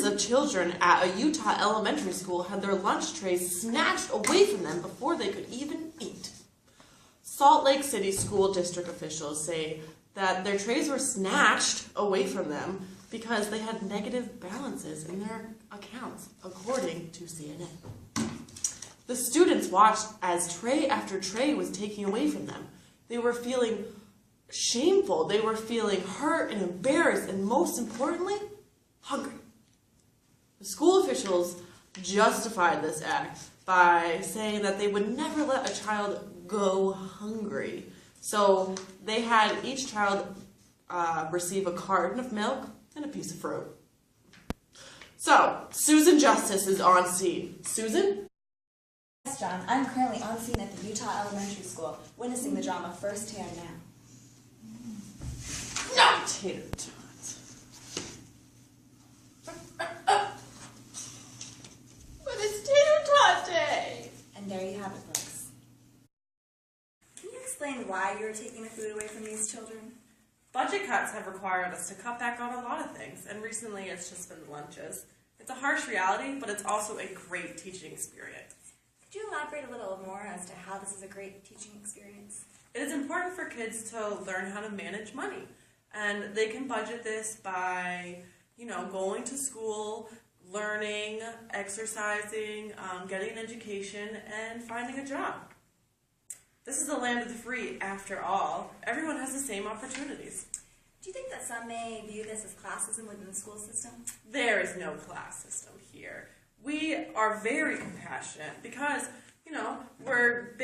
of children at a Utah elementary school had their lunch trays snatched away from them before they could even eat. Salt Lake City school district officials say that their trays were snatched away from them because they had negative balances in their accounts, according to CNN. The students watched as tray after tray was taken away from them. They were feeling shameful, they were feeling hurt and embarrassed, and most importantly, hungry. The school officials justified this act by saying that they would never let a child go hungry. So they had each child receive a carton of milk and a piece of fruit. So, Susan Justice is on scene. Susan? Yes, John. I'm currently on scene at the Utah Elementary School, witnessing the drama firsthand now. No, tater tots. But it's tater tot day! And there you have it, folks. Can you explain why you're taking the food away from these children? Budget cuts have required us to cut back on a lot of things, and recently it's just been lunches. It's a harsh reality, but it's also a great teaching experience. Could you elaborate a little more as to how this is a great teaching experience? It is important for kids to learn how to manage money, and they can budget this by, going to school, learning, exercising, getting an education, and finding a job. This is the land of the free, after all. Everyone has the same opportunities. Do you think that some may view this as classism within the school system? There is no class system here. We are very compassionate because, we're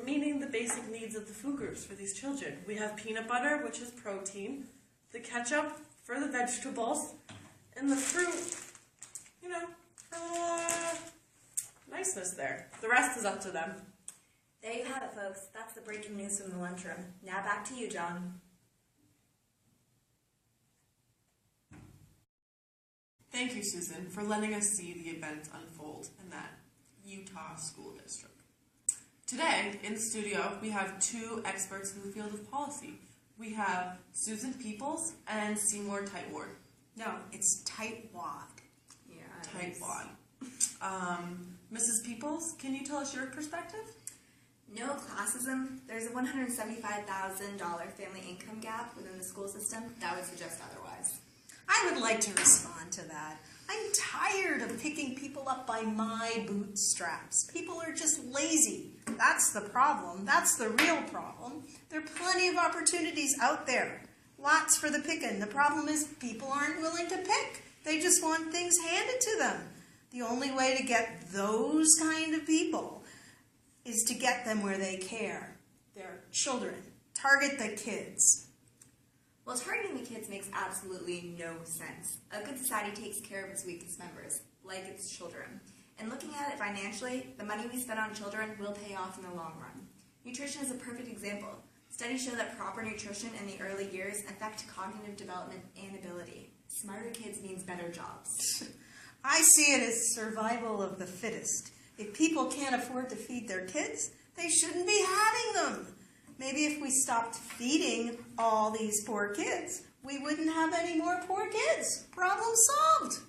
meeting the basic needs of the food groups for these children. We have peanut butter, which is protein, the ketchup for the vegetables, and the fruit, for a little niceness there. The rest is up to them. There you have it, folks. That's the breaking news from the lunchroom. Now back to you, John. Thank you, Susan, for letting us see the events unfold in that Utah school district. Today, in the studio, we have two experts in the field of policy. We have Susan Peoples and Seymour Tightwad. No, it's Tightwad. Yeah. Tightwad. Mrs. Peoples, can you tell us your perspective? No classism. There's a $175,000 family income gap within the school system. That would suggest otherwise. I would like to respond to that. I'm tired of picking people up by my bootstraps. People are just lazy. That's the problem. That's the real problem. There are plenty of opportunities out there. Lots for the picking. The problem is people aren't willing to pick. They just want things handed to them. The only way to get those kind of people is to get them where they care. They're children. Target the kids. Well, targeting the kids makes absolutely no sense. A good society takes care of its weakest members, like its children. And looking at it financially, the money we spend on children will pay off in the long run. Nutrition is a perfect example. Studies show that proper nutrition in the early years affect cognitive development and ability. Smarter kids means better jobs. I see it as survival of the fittest. If people can't afford to feed their kids, they shouldn't be having them. Maybe if we stopped feeding all these poor kids, we wouldn't have any more poor kids. Problem solved.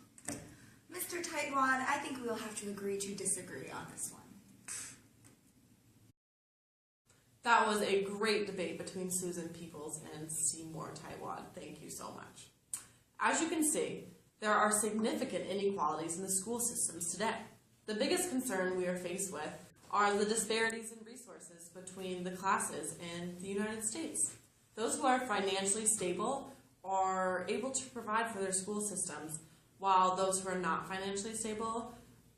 Mr. Tightwad, I think we will have to agree to disagree on this one. That was a great debate between Susan Peoples and Seymour Tightwad. Thank you so much. As you can see, there are significant inequalities in the school systems today. The biggest concern we are faced with are the disparities in resources between the classes in the United States. Those who are financially stable are able to provide for their school systems, while those who are not financially stable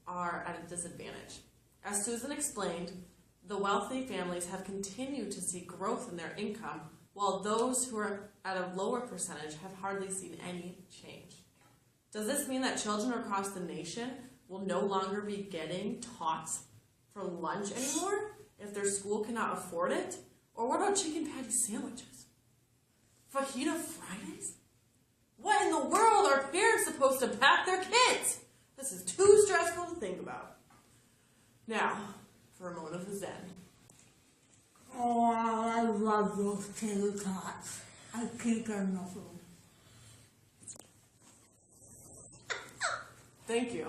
are at a disadvantage. As Susan explained, the wealthy families have continued to see growth in their income, while those who are at a lower percentage have hardly seen any change. Does this mean that children across the nation will no longer be getting taught for lunch anymore if their school cannot afford it? Or what about chicken patty sandwiches? Fajita Fridays? What in the world are parents supposed to pack their kids? This is too stressful to think about. Now, for a moment of the Zen. Oh, I love those tater tots. I can't get enough of them. Thank you.